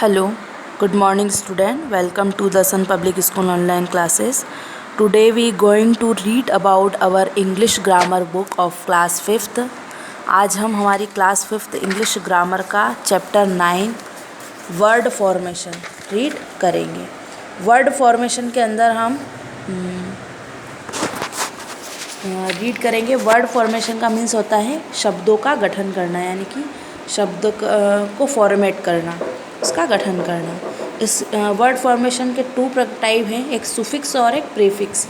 Hello, good morning student. Welcome to the Sun Public School online classes. Today we going to read about our English grammar book of class 5th. आज हम हमारी class 5th English grammar का chapter 9 word formation read करेंगे। Word formation के अंदर हम read करेंगे। Word formation का मीन्स होता है शब्दों का गठन करना, यानी कि शब्द को फॉर्मेट करना, उसका गठन करना। इस वर्ड फॉर्मेशन के टू टाइप हैं, एक सुफिक्स और एक प्रीफिक्स।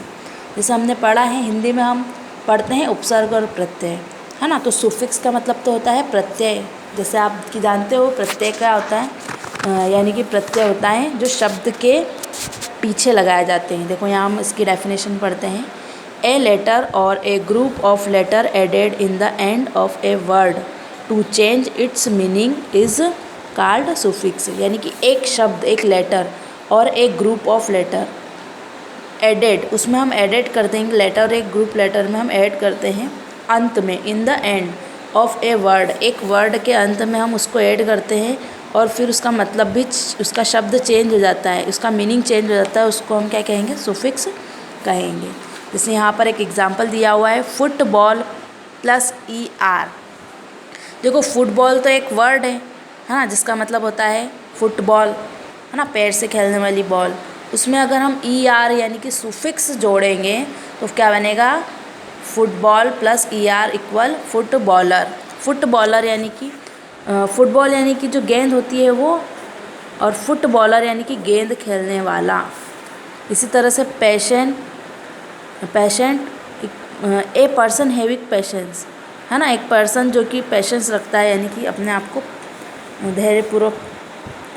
जैसे हमने पढ़ा है, हिंदी में हम पढ़ते हैं उपसर्ग और प्रत्यय, है ना। तो सुफिक्स का मतलब तो होता है प्रत्यय। जैसे आप कि जानते हो प्रत्यय क्या होता है, यानी कि प्रत्यय होता है जो शब्द के पीछे लगाए जाते हैं। देखो यहाँ हम इसकी डेफिनेशन पढ़ते हैं। ए लेटर और a group of letter added in the end of a word to change its meaning is called suffix. यानी कि एक शब्द, एक लेटर और एक ग्रुप ऑफ लेटर एडेड, उसमें हम एडेड कर देंगे। लेटर एक ग्रुप लेटर में हम ऐड करते हैं अंत में, इन the end of a word, एक वर्ड के अंत में हम उसको ऐड करते हैं और फिर उसका मतलब भी, उसका शब्द चेंज हो जाता है, उसका मीनिंग चेंज हो जाता है, उसको हम क्या कहेंगे, सुफिक्स कहेंगे। जैसे यहाँ पर एक एग्जांपल दिया हुआ है, फुटबॉल प्लस ER। देखो फुटबॉल तो एक वर्ड है ना, जिसका मतलब होता है फुटबॉल, है ना, पैर से खेलने वाली बॉल। उसमें अगर हम ER यानी कि सुफिक्स जोड़ेंगे तो क्या बनेगा, football plus ER equal footballer. Footballer यानी कि फुटबॉल यानी कि जो गेंद होती है वो, और फुटबॉलर यानी कि गेंद खेलने वाला। इसी तरह से patient a person having patience, है ना, एक पर्सन जो कि पेशेंस रखता है, यानी कि अपने आप को धैर्यपूर्वक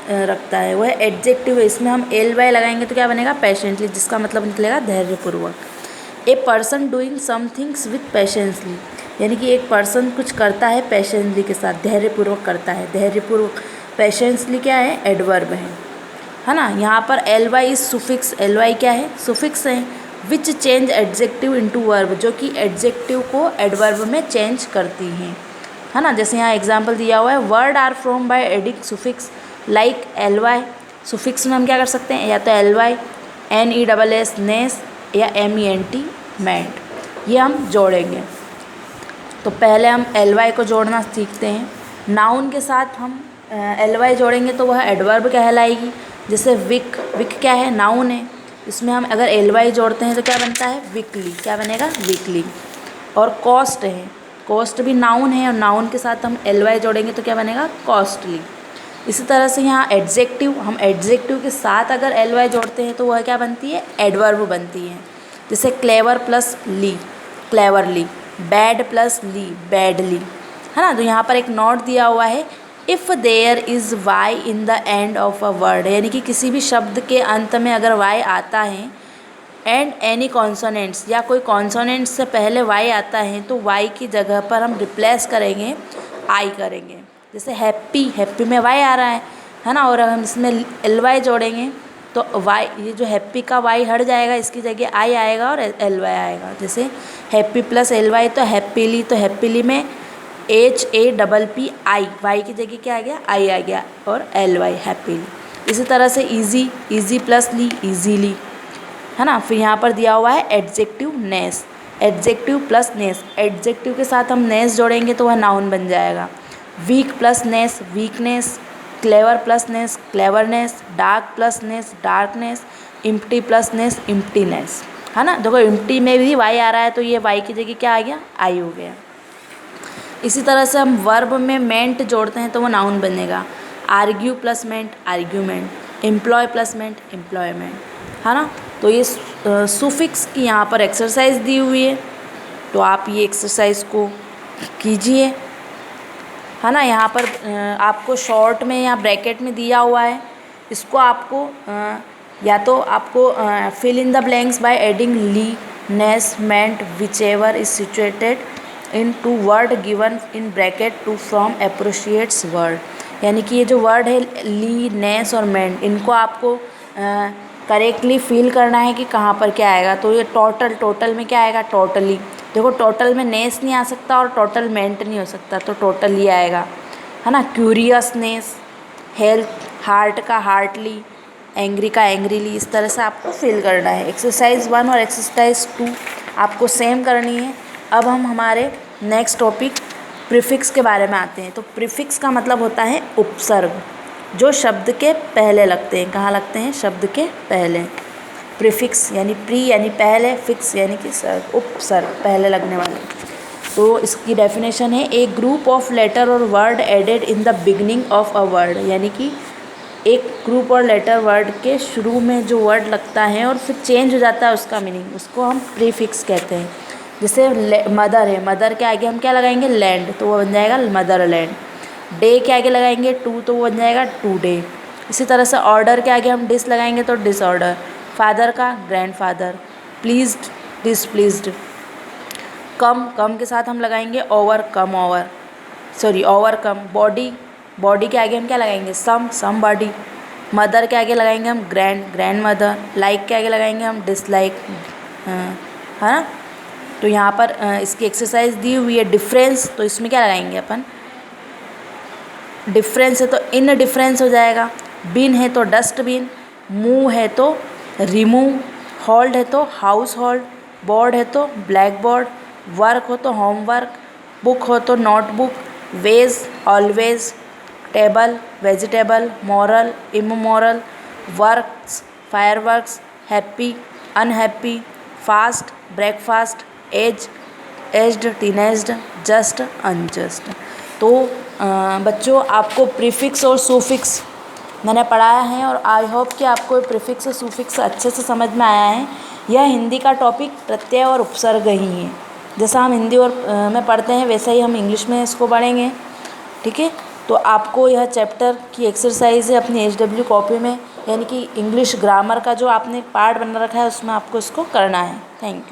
रखता है, वह एडजेक्टिव है। इसमें हम LY लगाएंगे तो क्या बनेगा, पेशेंटली, जिसका मतलब निकलेगा धैर्यपूर्वक। A person doing some things with patiently, यानी कि एक पर्सन कुछ करता है पेशेंसली के साथ, धैर्यपूर्वक करता है। धैर्यपूर्वक, पेशेंसली क्या है, एडवर्ब है ना। यहाँ पर LY इज सुफिक्स। LY क्या है, सुफिक्स है। Which change adjective into verb, जो कि एडजेक्टिव को एडवर्ब में चेंज करती हैं, है ना। जैसे यहाँ एग्जांपल दिया हुआ है, word are from by adding suffix like LY। Suffix में हम क्या कर सकते हैं, या तो LY, NESS नेस, या MENT मेंट, ये हम जोड़ेंगे। तो पहले हम LY को जोड़ना सीखते हैं। नाउन के साथ हम LY जोड़ेंगे तो वह एडवर्ब कहलाएगी। जैसे विक, विक क्या है, नाउन है। इसमें हम अगर LY जोड़ते हैं तो क्या बनता है, वीकली, क्या बनेगा, वीकली। और कॉस्ट है, कॉस्ट भी नाउन है, और नाउन के साथ हम LY जोड़ेंगे तो क्या बनेगा, कॉस्टली। इसी तरह से यहाँ एडजेक्टिव, हम एडजेक्टिव के साथ अगर LY जोड़ते हैं तो वह क्या बनती है, एडवर्ब बनती है। जैसे क्लेवर प्लस ली, क्लेवरली। बैड प्लस ली, बैडली, है ना। तो यहाँ पर एक नोट दिया हुआ है, if there is Y in the end of a word, यानी कि किसी भी शब्द के अंत में अगर Y आता है, एंड एनी कॉन्सोनेंट्स, या कोई कॉन्सोनेंट्स से पहले Y आता है, तो Y की जगह पर हम रिप्लेस करेंगे, I करेंगे। जैसे हैप्पी, हैप्पी में Y आ रहा है ना, और हम इसमें LY जोड़ेंगे तो Y, ये जो हैप्पी का Y हट जाएगा, इसकी जगह I आएगा और LY आएगा। जैसे हैप्पी प्लस LY तो हैप्पीली, तो हैप्पीली में HAPPI, Y की जगह क्या आ गया, I आ गया, और LY हैप्पीली। इसी तरह से ईजी, ईजी प्लस ली, ईजीली, है ना। फिर यहाँ पर दिया हुआ है एडजेक्टिव नेस, एडजेक्टिव प्लस नेस, एडजेक्टिव के साथ हम नेस जोड़ेंगे तो वह नाउन बन जाएगा। वीक प्लस नेस, वीकनेस। क्लेवर प्लस नेस, क्लेवरनेस। डार्क प्लस नेस, डार्कनेस। इम्प्टी प्लस नेस, इम्प्टीनेस, है ना। देखो इम्प्टी में भी Y आ रहा है तो ये Y की जगह क्या आ गया, I हो गया। इसी तरह से हम वर्ब में मेंट जोड़ते हैं तो वो नाउन बनेगा। आर्ग्यू प्लस मेंट, आर्ग्यूमेंट। एम्प्लॉय प्लस मेंट, एम्प्लॉयमेंट, है ना। तो ये सुफिक्स की यहाँ पर एक्सरसाइज दी हुई है, तो आप ये एक्सरसाइज को कीजिए, है ना। यहाँ पर आपको शॉर्ट में या ब्रैकेट में दिया हुआ है, इसको आपको या तो आपको fill in the blanks by adding ly, ness, ment, which ever is situated in to word given in bracket to from appropriates word. यानी कि ये जो वर्ड है ली, नेस और मेंट, इनको आपको करेक्टली फील करना है कि कहाँ पर क्या आएगा। तो ये टोटल, टोटल में क्या आएगा, टोटली। देखो टोटल में नेस नहीं आ सकता और टोटल मेंट नहीं हो सकता, तो टोटल ही आएगा, है ना। क्यूरियसनेस, हार्ट का हार्टली, एंग्री का एंग्रीली, इस तरह से आपको फिल करना है। एक्सरसाइज 1 और एक्सरसाइज 2 आपको सेम करनी है। अब हम हमारे नेक्स्ट टॉपिक प्रीफिक्स के बारे में आते हैं। तो प्रीफिक्स का मतलब होता है उपसर्ग, जो शब्द के पहले लगते हैं। कहाँ लगते हैं? शब्द के पहले। प्रीफिक्स यानी प्री यानी पहले, फिक्स यानी कि सर्ग, उपसर्ग, पहले लगने वाले। तो इसकी डेफिनेशन है ए ग्रुप ऑफ लेटर और word added in the beginning of a word, यानी कि एक ग्रुप और लेटर वर्ड के शुरू में जो वर्ड लगता है और फिर चेंज हो जाता है उसका मीनिंग, उसको हम प्रीफिक्स कहते हैं। जैसे मदर है, मदर के आगे हम क्या लगाएंगे? लैंड, तो वो बन जाएगा मदरलैंड। डे के आगे लगाएंगे टू, तो वो बन जाएगा टुडे। इसी तरह से ऑर्डर के आगे हम डिस लगाएंगे तो डिसऑर्डर। फादर का ग्रैंडफादर। प्लीज्ड डिसप्लीज्ड। कम के साथ हम लगाएंगे ओवरकम, ओवरकम। बॉडी के आगे हम क्या लगाएंगे? Some body. मदर के आगे लगाएंगे हम ग्रैंड मदर। लाइक के आगे लगाएंगे हम डिसलाइक, है ना। तो यहाँ पर इसकी एक्सरसाइज दी हुई है डिफरेंस, तो इसमें क्या लगाएंगे अपन? डिफरेंस है तो इन डिफरेंस हो जाएगा। बिन है तो डस्टबिन। मूव है तो रिमूव। होल्ड है तो हाउस होल्ड। बोर्ड है तो ब्लैक बोर्ड। वर्क हो तो होमवर्क। बुक हो तो notebook. Ways always. Table vegetable. Moral immoral. Works fireworks. Happy unhappy. Fast breakfast. Aged teenaged. Just unjust. तो बच्चों, आपको प्रीफिक्स और सुफिक्स मैंने पढ़ाया है और आई होप कि आपको प्रीफिक्स और सुफिक्स अच्छे से समझ में आया है। यह हिंदी का टॉपिक प्रत्यय और उपसर्ग ही है। जैसा हम हिंदी और में पढ़ते हैं वैसा ही हम इंग्लिश में इसको पढ़ेंगे, ठीक है। तो आपको यह चैप्टर की एक्सरसाइज है अपनी HW कॉपी में, यानी कि इंग्लिश ग्रामर का जो आपने पार्ट बना रखा है उसमें आपको इसको करना है। Thank you.